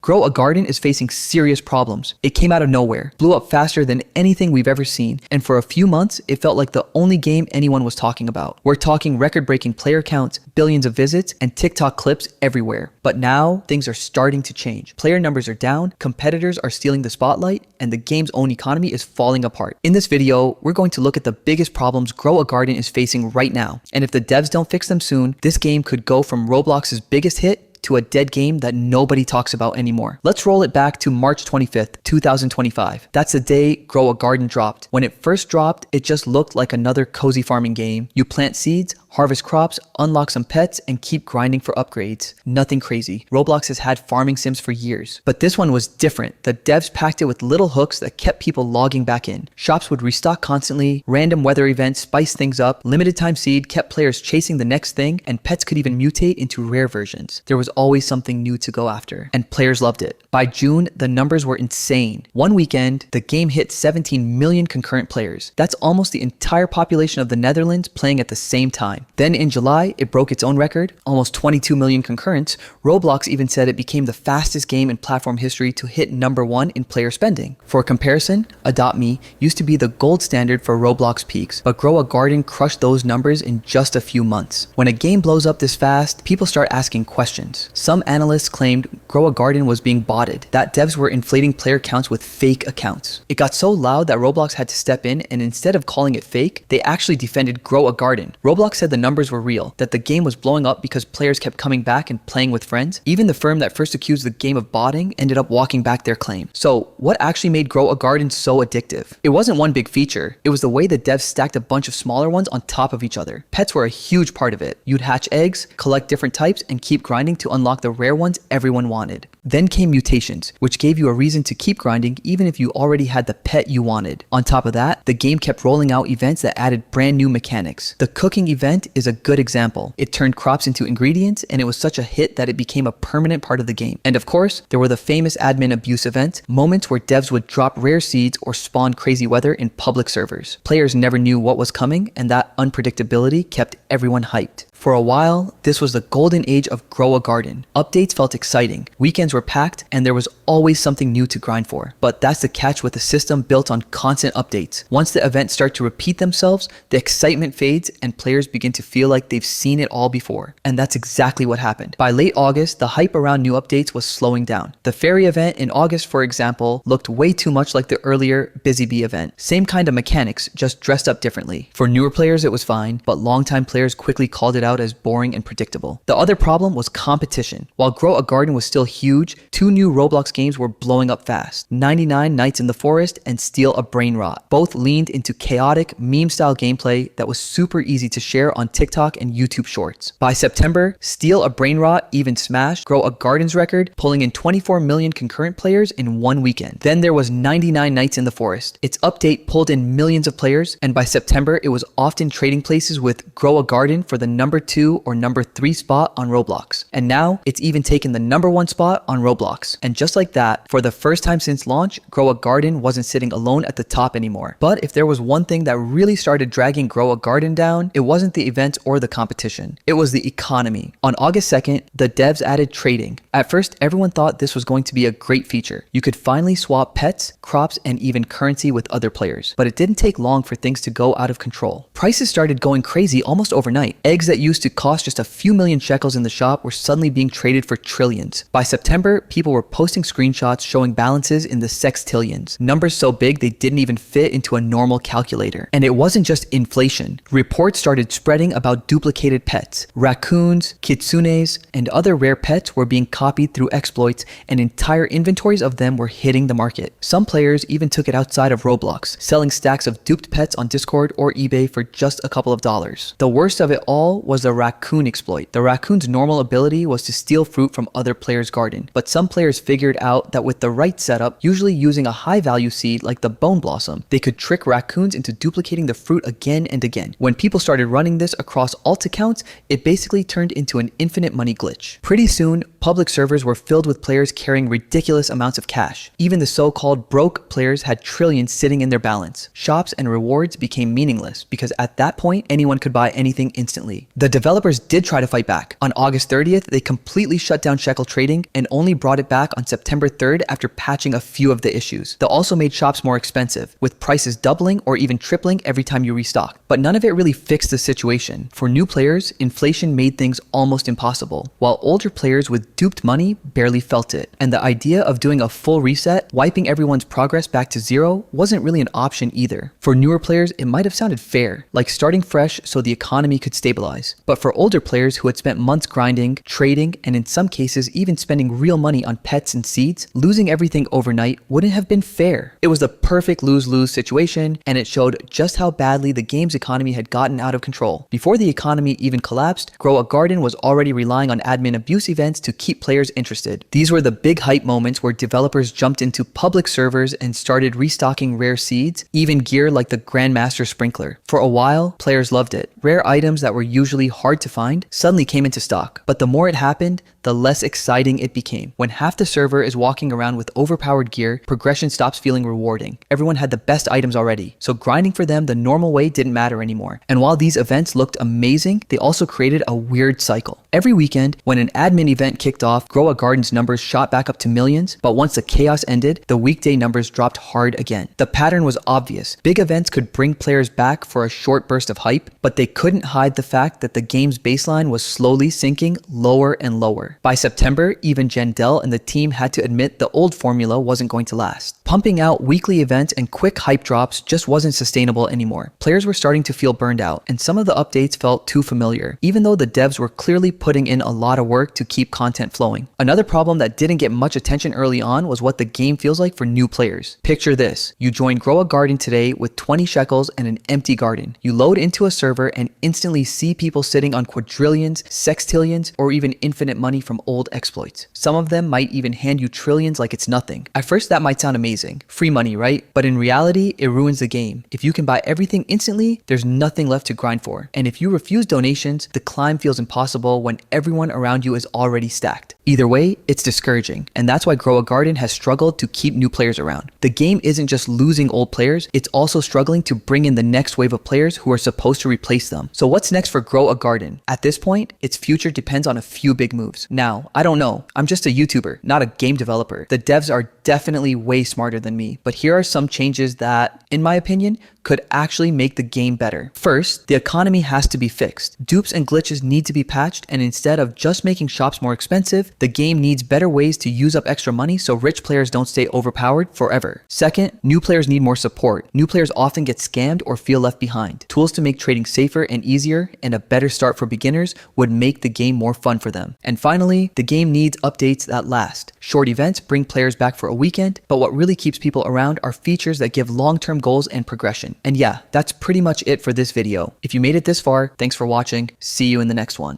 Grow a Garden is facing serious problems. It came out of nowhere, blew up faster than anything we've ever seen, and for a few months, it felt like the only game anyone was talking about. We're talking record-breaking player counts, billions of visits, and TikTok clips everywhere. But now, things are starting to change. Player numbers are down, competitors are stealing the spotlight, and the game's own economy is falling apart. In this video, we're going to look at the biggest problems Grow a Garden is facing right now. And if the devs don't fix them soon, this game could go from Roblox's biggest hit to a dead game that nobody talks about anymore. Let's roll it back to March 25th, 2025. That's the day Grow a Garden dropped. When it first dropped, it just looked like another cozy farming game. You plant seeds, harvest crops, unlock some pets, and keep grinding for upgrades. Nothing crazy. Roblox has had farming sims for years. But this one was different. The devs packed it with little hooks that kept people logging back in. Shops would restock constantly, random weather events spiced things up, limited time seed kept players chasing the next thing, and pets could even mutate into rare versions. There was always something new to go after, and players loved it. By June, the numbers were insane. One weekend, the game hit 17 million concurrent players. That's almost the entire population of the Netherlands playing at the same time. Then in July, it broke its own record, almost 22 million concurrents. Roblox even said it became the fastest game in platform history to hit #1 in player spending. For comparison, Adopt Me used to be the gold standard for Roblox peaks, but Grow a Garden crushed those numbers in just a few months. When a game blows up this fast, people start asking questions. Some analysts claimed Grow a Garden was being botted, that devs were inflating player counts with fake accounts. It got so loud that Roblox had to step in, and instead of calling it fake, they actually defended Grow a Garden. Roblox said the numbers were real, that the game was blowing up because players kept coming back and playing with friends. Even the firm that first accused the game of botting ended up walking back their claim. So what actually made Grow a Garden so addictive? It wasn't one big feature. It was the way the devs stacked a bunch of smaller ones on top of each other. Pets were a huge part of it. You'd hatch eggs, collect different types, and keep grinding to unlock the rare ones everyone wanted. Then came mutations, which gave you a reason to keep grinding even if you already had the pet you wanted. On top of that, the game kept rolling out events that added brand new mechanics. The cooking event is a good example. It turned crops into ingredients, and it was such a hit that it became a permanent part of the game. And of course, there were the famous admin abuse events, moments where devs would drop rare seeds or spawn crazy weather in public servers. Players never knew what was coming, and that unpredictability kept everyone hyped. For a while, this was the golden age of Grow a Garden. Updates felt exciting, weekends were packed, and there was always something new to grind for. But that's the catch with a system built on constant updates. Once the events start to repeat themselves, the excitement fades and players begin to feel like they've seen it all before. And that's exactly what happened. By late August, the hype around new updates was slowing down. The fairy event in August, for example, looked way too much like the earlier Busy Bee event. Same kind of mechanics, just dressed up differently. For newer players, it was fine, but longtime players quickly called it out as boring and predictable. The other problem was competition. While Grow a Garden was still huge, two new Roblox games were blowing up fast. 99 Nights in the Forest and Steal a Brainrot. Both leaned into chaotic, meme-style gameplay that was super easy to share on TikTok and YouTube Shorts. By September, Steal a Brainrot even smashed Grow a Garden's record, pulling in 24 million concurrent players in one weekend. Then there was 99 Nights in the Forest. Its update pulled in millions of players, and by September, it was often trading places with Grow a Garden for the #2 or #3 spot on Roblox. And now, it's even taken the #1 spot on Roblox. And just like that, for the first time since launch, Grow a Garden wasn't sitting alone at the top anymore. But if there was one thing that really started dragging Grow a Garden down, it wasn't the events or the competition. It was the economy. On August 2nd, the devs added trading. At first, everyone thought this was going to be a great feature. You could finally swap pets, crops, and even currency with other players. But it didn't take long for things to go out of control. Prices started going crazy almost overnight. Eggs that used to cost just a few million shekels in the shop were suddenly being traded for trillions. By September, people were posting screenshots showing balances in the sextillions. Numbers so big they didn't even fit into a normal calculator. And it wasn't just inflation. Reports started spreading about duplicated pets. Raccoons, kitsunes, and other rare pets were being copied through exploits, and entire inventories of them were hitting the market. Some players even took it outside of Roblox, selling stacks of duped pets on Discord or eBay for just a couple of dollars. The worst of it all was the raccoon exploit. The raccoon's normal ability was to steal fruit from other players' garden, but some players figured out that with the right setup, usually using a high value seed like the bone blossom, they could trick raccoons into duplicating the fruit again and again. When people started running this across alt accounts, it basically turned into an infinite money glitch. Pretty soon, public servers were filled with players carrying ridiculous amounts of cash. Even the so-called broke players had trillions sitting in their balance. Shops and rewards became meaningless because at that point, anyone could buy anything instantly. The The developers did try to fight back. On August 30th, they completely shut down shekel trading and only brought it back on September 3rd after patching a few of the issues. They also made shops more expensive, with prices doubling or even tripling every time you restock. But none of it really fixed the situation. For new players, inflation made things almost impossible, while older players with duped money barely felt it. And the idea of doing a full reset, wiping everyone's progress back to zero, wasn't really an option either. For newer players, it might have sounded fair, like starting fresh so the economy could stabilize. But for older players who had spent months grinding, trading, and in some cases even spending real money on pets and seeds, losing everything overnight wouldn't have been fair. It was the perfect lose-lose situation, and it showed just how badly the game's economy had gotten out of control. Before the economy even collapsed, Grow a Garden was already relying on admin abuse events to keep players interested. These were the big hype moments where developers jumped into public servers and started restocking rare seeds, even gear like the Grandmaster Sprinkler. For a while, players loved it. Rare items that were usually hard to find suddenly came into stock. But the more it happened, the less exciting it became. When half the server is walking around with overpowered gear, progression stops feeling rewarding. Everyone had the best items already, so grinding for them the normal way didn't matter anymore. And while these events looked amazing, they also created a weird cycle. Every weekend, when an admin event kicked off, Grow a Garden's numbers shot back up to millions, but once the chaos ended, the weekday numbers dropped hard again. The pattern was obvious. Big events could bring players back for a short burst of hype, but they couldn't hide the fact that the game's baseline was slowly sinking lower and lower. By September, even Jandel and the team had to admit the old formula wasn't going to last. Pumping out weekly events and quick hype drops just wasn't sustainable anymore. Players were starting to feel burned out, and some of the updates felt too familiar, even though the devs were clearly putting in a lot of work to keep content flowing. Another problem that didn't get much attention early on was what the game feels like for new players. Picture this: you join Grow a Garden today with 20 shekels and an empty garden. You load into a server and instantly see people sitting on quadrillions, sextillions, or even infinite money from old exploits. Some of them might even hand you trillions like it's nothing. At first that might sound amazing. Free money, right? But in reality, it ruins the game. If you can buy everything instantly, there's nothing left to grind for. And if you refuse donations, the climb feels impossible when everyone around you is already stacked. Either way, it's discouraging, and that's why Grow a Garden has struggled to keep new players around. The game isn't just losing old players, it's also struggling to bring in the next wave of players who are supposed to replace them. So what's next for Grow a Garden? At this point, its future depends on a few big moves. Now, I don't know. I'm just a YouTuber, not a game developer. The devs are definitely way smarter than me, but here are some changes that, in my opinion, could actually make the game better. First, the economy has to be fixed. Dupes and glitches need to be patched, and instead of just making shops more expensive, the game needs better ways to use up extra money so rich players don't stay overpowered forever. Second, new players need more support. New players often get scammed or feel left behind. Tools to make trading safer and easier, and a better start for beginners would make the game more fun for them. And finally, the game needs updates that last. Short events bring players back for a weekend, but what really keeps people around are features that give long-term goals and progression. And yeah, that's pretty much it for this video. If you made it this far, thanks for watching. See you in the next one.